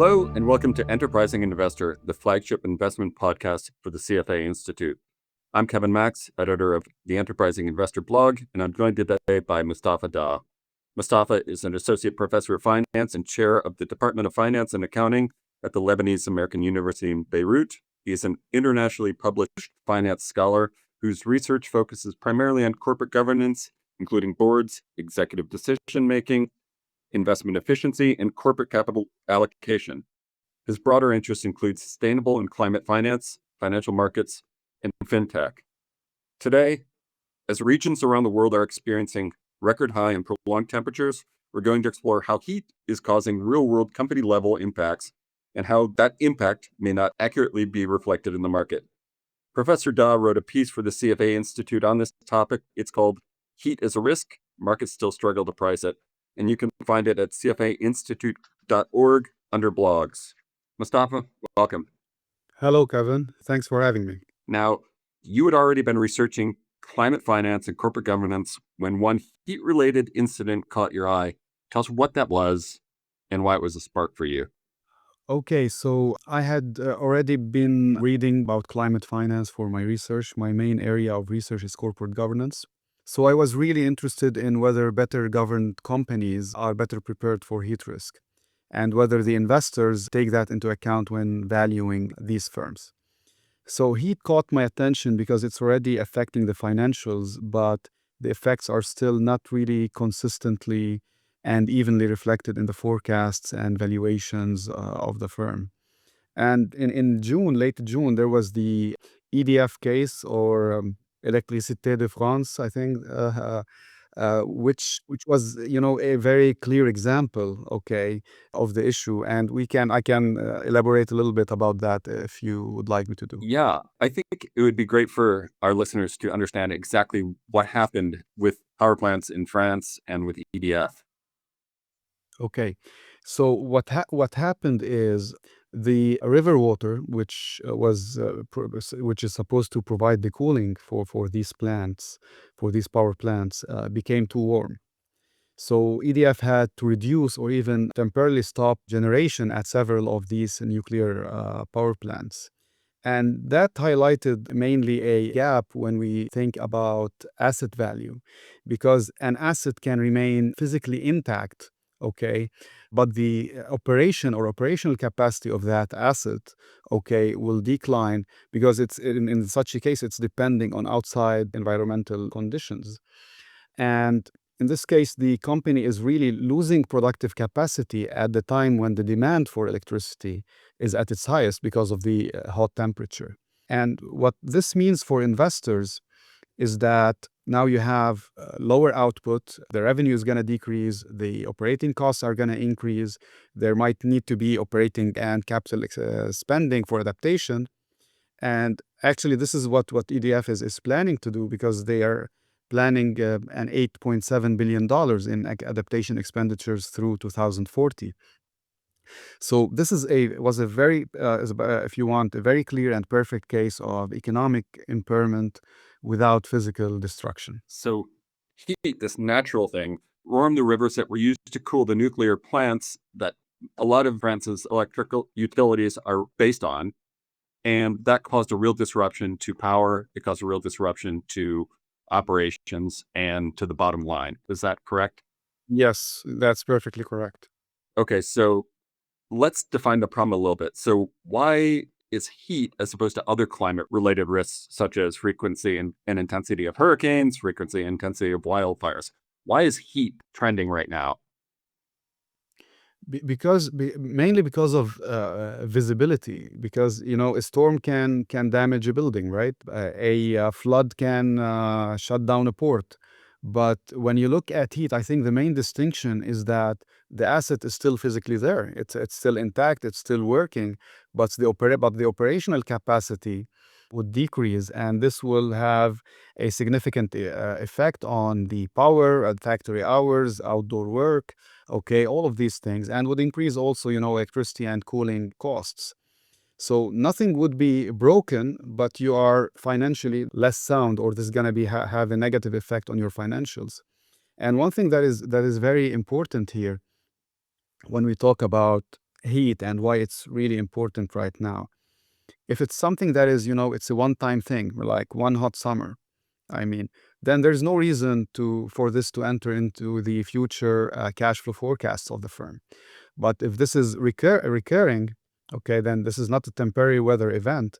Hello, and welcome to Enterprising Investor, the flagship investment podcast for the CFA Institute. I'm Kevin Max, editor of the Enterprising Investor blog, and I'm joined today by Mustafa Dah. Mustafa is an associate professor of finance and chair of the Department of Finance and Accounting at the Lebanese American University in Beirut. He is an internationally published finance scholar whose research focuses primarily on corporate governance, including boards, executive decision-making, investment efficiency, and corporate capital allocation. His broader interests include sustainable and climate finance, financial markets, and fintech. Today, as regions around the world are experiencing record high and prolonged temperatures, we're going to explore how heat is causing real-world company-level impacts and how that impact may not accurately be reflected in the market. Professor Dah wrote a piece for the CFA Institute on this topic. It's called Heat is a Risk, Markets Still Struggle to Price It, and you can find it at cfainstitute.org under blogs. Mustafa, welcome. Hello, Kevin. Thanks for having me. Now, you had already been researching climate finance and corporate governance when one heat-related incident caught your eye. Tell us what that was and why it was a spark for you. Okay, so I had already been reading about climate finance for my research. My main area of research is corporate governance. So I was really interested in whether better governed companies are better prepared for heat risk and whether the investors take that into account when valuing these firms. So heat caught my attention because it's already affecting the financials, but the effects are still not really consistently and evenly reflected in the forecasts and valuations of the firm. And in June, late June, there was the EDF case or Électricité de France, I think, which was a very clear example, okay, of the issue. And I can elaborate a little bit about that if you would like me to do. Yeah, I think it would be great for our listeners to understand exactly what happened with power plants in France and with EDF. Okay, so what happened is the river water, which which is supposed to provide the cooling for these plants, for these power plants, became too warm. So EDF had to reduce or even temporarily stop generation at several of these nuclear power plants. And that highlighted mainly a gap when we think about asset value, because an asset can remain physically intact, okay, but the operation or operational capacity of that asset, okay, will decline because it's in such a case, it's depending on outside environmental conditions. And in this case, the company is really losing productive capacity at the time when the demand for electricity is at its highest because of the hot temperature. And what this means for investors is that now you have lower output, the revenue is going to decrease, the operating costs are going to increase, there might need to be operating and capital spending for adaptation. And actually, this is what EDF is planning to do, because they are planning an $8.7 billion in adaptation expenditures through 2040. So this was a very, if you want, a very clear and perfect case of economic impairment without physical destruction. So heat, this natural thing, warmed the rivers that were used to cool the nuclear plants that a lot of France's electrical utilities are based on. And that caused a real disruption to power. It caused a real disruption to operations and to the bottom line. Is that correct? Yes, that's perfectly correct. Okay, so let's define the problem a little bit. So why is heat, as opposed to other climate-related risks, such as frequency and intensity of hurricanes, frequency and intensity of wildfires, why is heat trending right now? Mainly because of visibility, because a storm can damage a building, right? A flood can shut down a port. But when you look at heat, I think the main distinction is that the asset is still physically there. It's still intact, it's still working, but the operational capacity would decrease, and this will have a significant effect on the power, factory hours, outdoor work, okay, all of these things, and would increase also, electricity and cooling costs. So nothing would be broken, but you are financially less sound, or this is going to have a negative effect on your financials. And one thing that is very important here when we talk about heat and why it's really important right now. If it's something that is, it's a one-time thing, like one hot summer, I mean, then there's no reason for this to enter into the future cash flow forecasts of the firm. But if this is recurring, okay, then this is not a temporary weather event.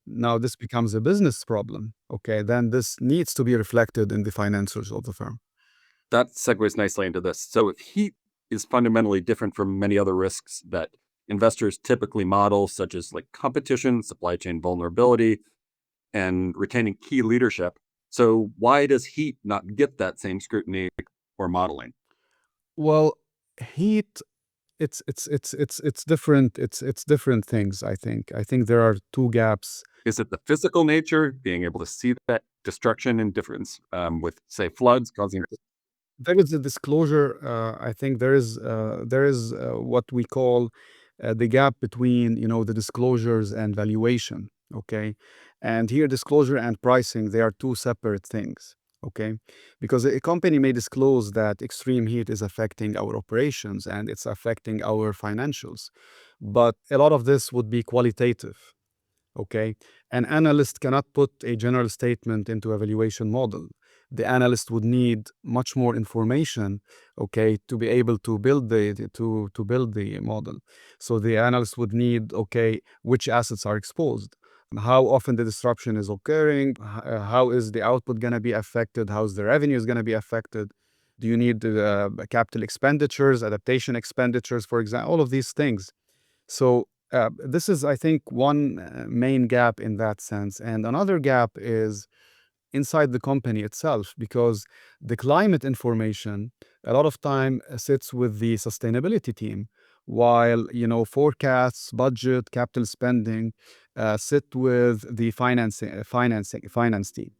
Now this becomes a business problem. Okay, then this needs to be reflected in the financials of the firm. That segues nicely into this. So, if heat is fundamentally different from many other risks that investors typically model, such as like competition, supply chain vulnerability, and retaining key leadership, so why does heat not get that same scrutiny or modeling? Well, heat, it's different. It's different things. I think there are two gaps. Is it the physical nature, being able to see that destruction and difference with, say, floods causing? There is a disclosure. I think there is what we call the gap between the disclosures and valuation. Okay, and here disclosure and pricing, they are two separate things. Okay, because a company may disclose that extreme heat is affecting our operations and it's affecting our financials, but a lot of this would be qualitative. Okay, an analyst cannot put a general statement into a valuation model. The analyst would need much more information, okay, to be able to build to build the model. So the analyst would need, okay, which assets are exposed, how often the disruption is occurring, how is the output going to be affected, how's the revenue is going to be affected. Do you need capital expenditures, adaptation expenditures, for example, all of these things. So this is, I think, one main gap in that sense. And another gap is inside the company itself, because the climate information a lot of time sits with the sustainability team, while forecasts, budget, capital spending sit with the finance team.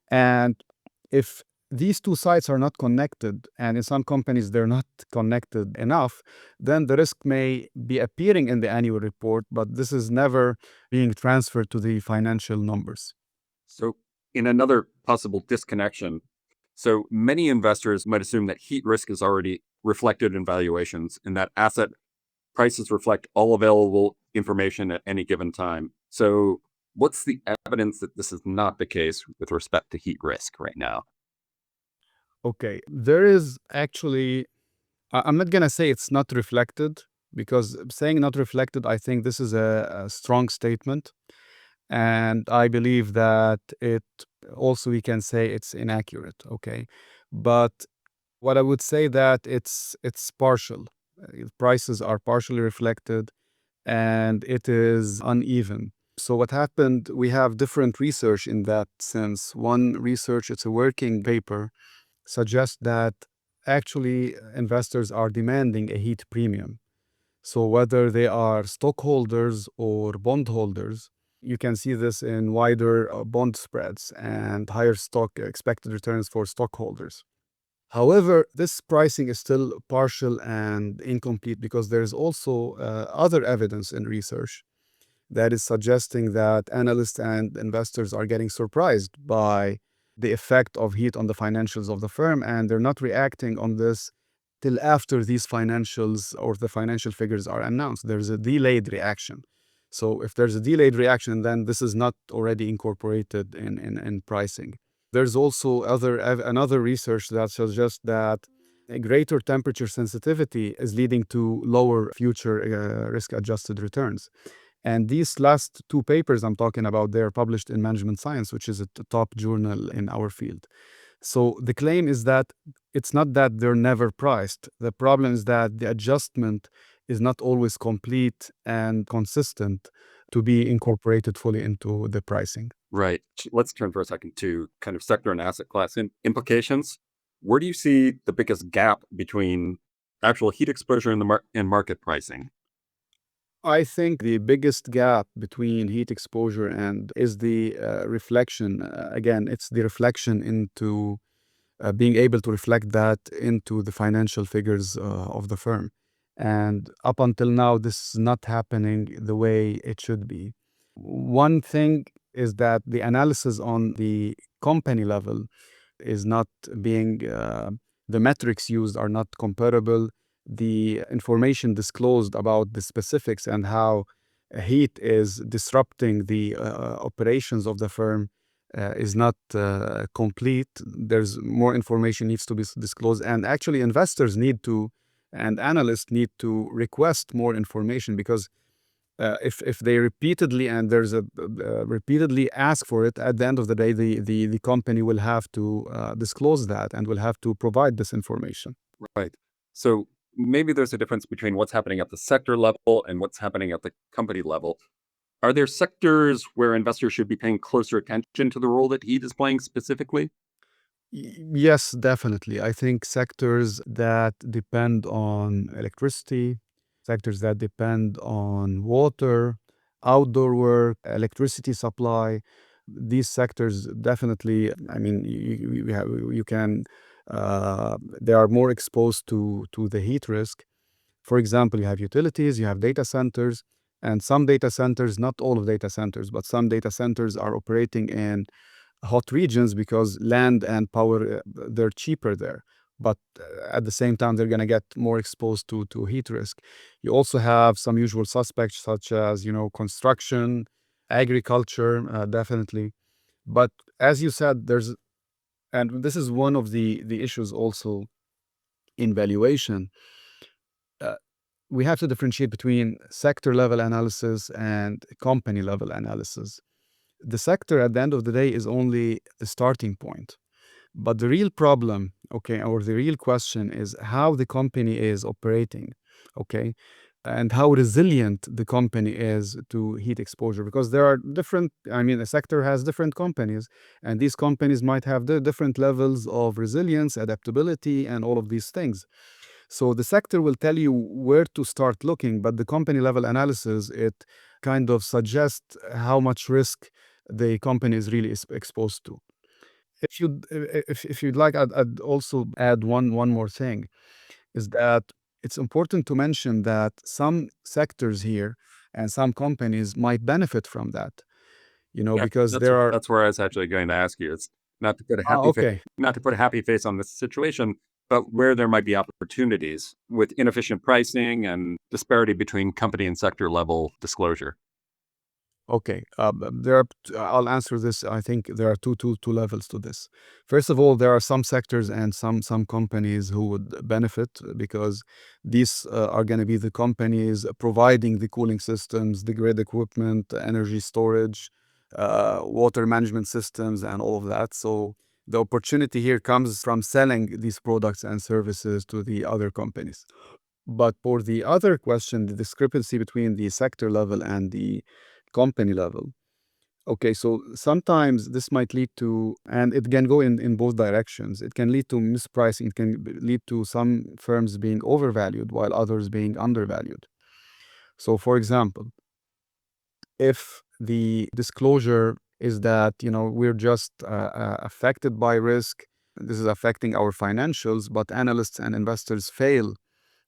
And if these two sites are not connected, and in some companies they're not connected enough, then the risk may be appearing in the annual report, but this is never being transferred to the financial numbers. So, in another possible disconnection, so many investors might assume that heat risk is already reflected in valuations and that asset prices reflect all available information at any given time. So, what's the evidence that this is not the case with respect to heat risk right now? Okay, there is actually, I'm not gonna say it's not reflected, because saying not reflected, I think this is a strong statement. And I believe that it also, we can say it's inaccurate. Okay. But what I would say that it's partial. Prices are partially reflected and it is uneven. So what happened, we have different research in that sense. One research, it's a working paper, suggests that actually investors are demanding a heat premium. So whether they are stockholders or bondholders, you can see this in wider bond spreads and higher stock expected returns for stockholders. However, this pricing is still partial and incomplete, because there is also other evidence in research that is suggesting that analysts and investors are getting surprised by the effect of heat on the financials of the firm, and they're not reacting on this till after these financials or the financial figures are announced. There's a delayed reaction. So if there's a delayed reaction, then this is not already incorporated in pricing. There's also another research that suggests that a greater temperature sensitivity is leading to lower future risk-adjusted returns. And these last two papers I'm talking about, they're published in Management Science, which is a top journal in our field. So the claim is that it's not that they're never priced. The problem is that the adjustment is not always complete and consistent to be incorporated fully into the pricing. Right. Let's turn for a second to kind of sector and asset class implications. Where do you see the biggest gap between actual heat exposure and and market pricing? I think the biggest gap between heat exposure and is the reflection. Again, it's the reflection into being able to reflect that into the financial figures of the firm. And up until now, this is not happening the way it should be. One thing is that the analysis on the company level is not being, the metrics used are not comparable. the information disclosed about the specifics and how heat is disrupting the operations of the firm is not complete. There's more information needs to be disclosed, and actually investors need to, and analysts need to request more information, because if they repeatedly and there's a repeatedly ask for it, at the end of the day, the company will have to disclose that and will have to provide this information. Right. So maybe there's a difference between what's happening at the sector level and what's happening at the company level. Are there sectors where investors should be paying closer attention to the role that heat is playing specifically? Yes, definitely. I think sectors that depend on electricity, sectors that depend on water, outdoor work, electricity supply, these sectors definitely, I mean, you can, they are more exposed to the heat risk. For example, you have utilities, you have data centers, and some data centers, not all of data centers, but some data centers are operating in hot regions because land and power, they're cheaper there. But at the same time, they're going to get more exposed to heat risk. You also have some usual suspects such as, construction, agriculture, definitely. But as you said, and this is one of the issues also in valuation. Uh, we have to differentiate between sector level analysis and company level analysis. The sector at the end of the day is only the starting point. But the real problem, okay, or the real question is how the company is operating, okay, and how resilient the company is to heat exposure. Because there are different, I mean, a sector has different companies, and these companies might have the different levels of resilience, adaptability, and all of these things. So the sector will tell you where to start looking, but the company level analysis, it kind of suggests how much risk the company is really exposed to. If you'd like, I'd also add one more thing, is that it's important to mention that some sectors here and some companies might benefit from that, Yeah, because that's there are. that's where I was actually going to ask you. It's not to put a Okay. not to put a happy face on this situation, but where there might be opportunities with inefficient pricing and disparity between company and sector level disclosure. Okay, I'll answer this. I think there are two levels to this. First of all, there are some sectors and some companies who would benefit because these are going to be the companies providing the cooling systems, the grid equipment, energy storage, water management systems, and all of that. So the opportunity here comes from selling these products and services to the other companies. But for the other question, the discrepancy between the sector level and the company level. Okay, so sometimes this might lead to, and it can go in both directions. It can lead to mispricing. It can lead to some firms being overvalued while others being undervalued. So, for example, if the disclosure is that, we're just affected by risk, this is affecting our financials, but analysts and investors fail,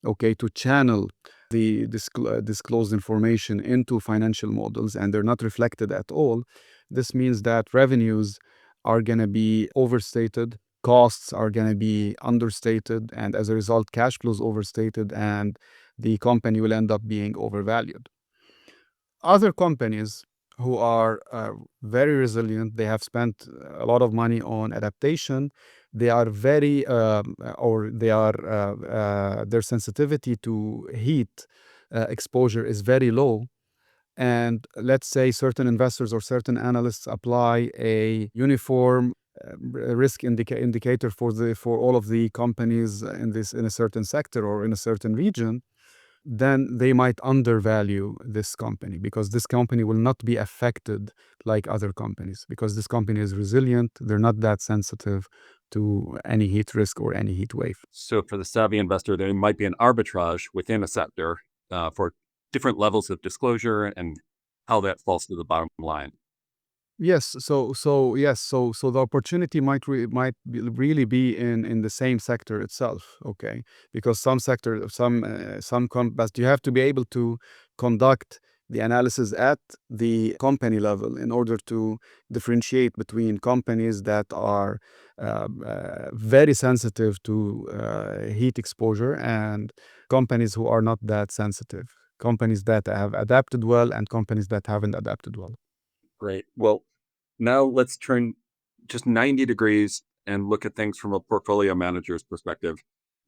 okay, to channel the disclosed information into financial models and they're not reflected at all, this means that revenues are going to be overstated, costs are going to be understated, and as a result, cash flows overstated, and the company will end up being overvalued. Other companies who are very resilient, they have spent a lot of money on adaptation. They are very, or they are, their sensitivity to heat exposure is very low. And let's say certain investors or certain analysts apply a uniform risk indicator for all of the companies in a certain sector or in a certain region, then they might undervalue this company because this company will not be affected like other companies because this company is resilient. They're not that sensitive to any heat risk or any heat wave. So for the savvy investor, there might be an arbitrage within a sector for different levels of disclosure and how that falls to the bottom line. Yes, so the opportunity really be in the same sector itself, okay? Because some sector, but you have to be able to conduct the analysis at the company level in order to differentiate between companies that are very sensitive to heat exposure and companies who are not that sensitive, companies that have adapted well and companies that haven't adapted well. Great. Well, now let's turn just 90 degrees and look at things from a portfolio manager's perspective.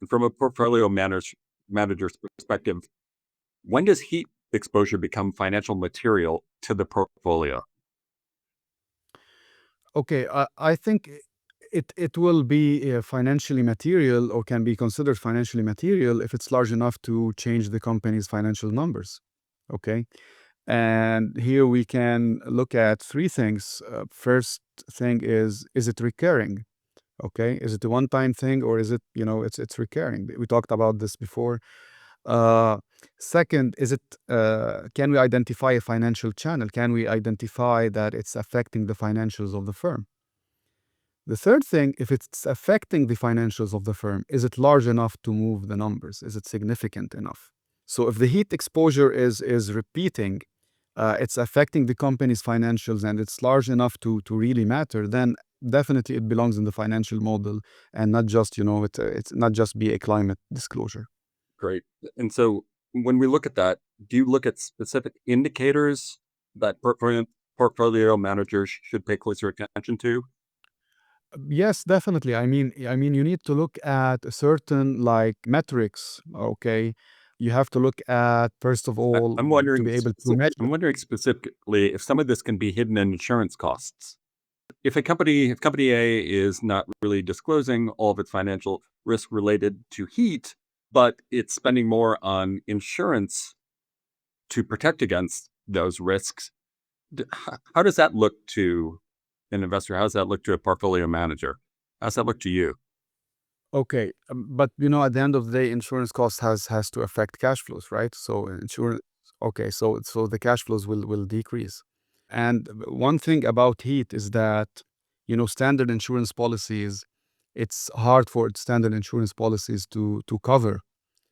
And from a portfolio manager's perspective, when does heat exposure become financial material to the portfolio? Okay, I think it will be financially material or can be considered financially material if it's large enough to change the company's financial numbers. Okay, and here we can look at three things. First thing is it recurring? Okay, is it a one-time thing or is it, it's recurring? We talked about this before. Uh, Second, can we identify a financial channel? Can we identify that it's affecting the financials of the firm? The third thing, if it's affecting the financials of the firm, is it large enough to move the numbers? Is it significant enough? So if the heat exposure is repeating, it's affecting the company's financials and it's large enough to really matter, then definitely it belongs in the financial model and not just, it's not just be a climate disclosure. Great. And so when we look at that, do you look at specific indicators that portfolio managers should pay closer attention to? Yes, definitely. I mean, you need to look at certain like metrics. Okay, you have to look at first of I- all I'm to wondering, be able to speci- measure. I'm wondering specifically if some of this can be hidden in insurance costs. If company A is not really disclosing all of its financial risk related to heat, but it's spending more on insurance to protect against those risks, how does that look to an investor? How does that look to a portfolio manager? How does that look to you? Okay, but at the end of the day, insurance cost has to affect cash flows, right? So insurance. Okay, so the cash flows will decrease. And one thing about heat is that standard insurance policies, it's hard for standard insurance policies to cover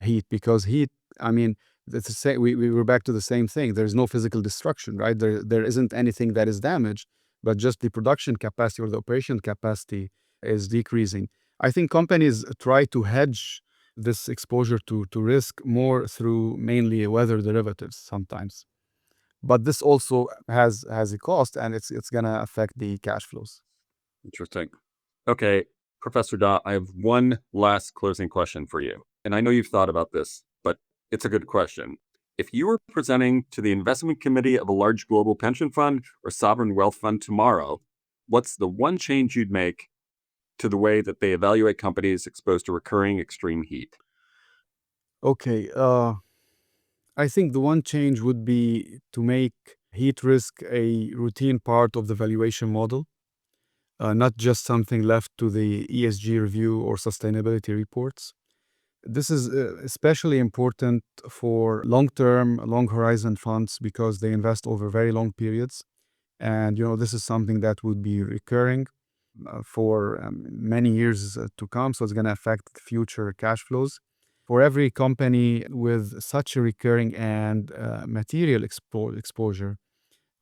heat because heat. I mean, that's the same. We were back to the same thing. There is no physical destruction, right? There isn't anything that is damaged, but just the production capacity or the operation capacity is decreasing. I think companies try to hedge this exposure to risk more through mainly weather derivatives sometimes. But this also has a cost and it's gonna affect the cash flows. Interesting. Okay, Professor Da, I have one last closing question for you. And I know you've thought about this, but it's a good question. If you were presenting to the investment committee of a large global pension fund or sovereign wealth fund tomorrow, what's the one change you'd make to the way that they evaluate companies exposed to recurring extreme heat? Okay, I think the one change would be to make heat risk a routine part of the valuation model, not just something left to the ESG review or sustainability reports. This is especially important for long-term, long-horizon funds because they invest over very long periods. And, this is something that would be recurring for many years to come. So it's going to affect future cash flows. For every company with such a recurring and material exposure,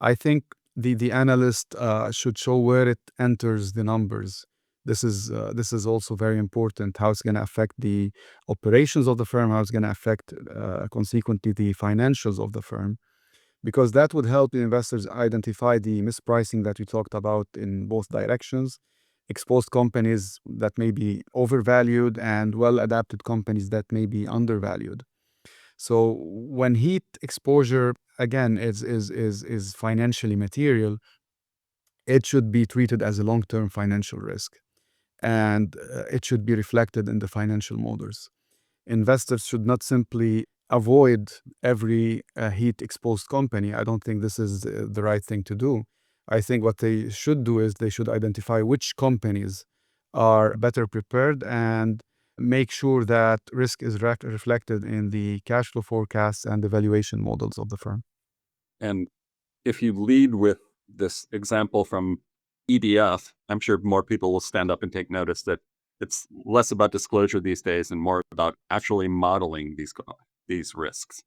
I think the analyst should show where it enters the numbers. This is also very important. How it's going to affect the operations of the firm. How it's going to affect consequently the financials of the firm, because that would help the investors identify the mispricing that we talked about in both directions. Exposed companies that may be overvalued and well-adapted companies that may be undervalued. So when heat exposure again is financially material, it should be treated as a long-term financial risk, and it should be reflected in the financial models. Investors should not simply avoid every heat exposed company. I don't think this is the right thing to do. I think what they should do is they should identify which companies are better prepared and make sure that risk is reflected in the cash flow forecasts and the valuation models of the firm. And if you lead with this example from EDF, I'm sure more people will stand up and take notice that it's less about disclosure these days and more about actually modeling these risks.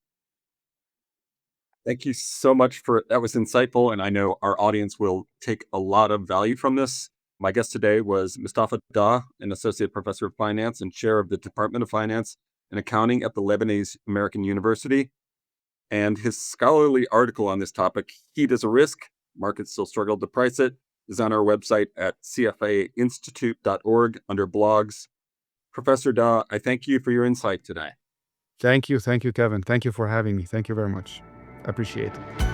Thank you so much for that. Was insightful, and I know our audience will take a lot of value from this. My guest today was Mustafa Dah, an associate professor of finance and chair of the Department of Finance and Accounting at the Lebanese American University. And his scholarly article on this topic, Heat as a Risk, Markets Still Struggle to Price It, is on our website at cfainstitute.org under blogs. Professor Dah, I thank you for your insight today. Thank you, Kevin. Thank you for having me. Thank you very much. I appreciate it.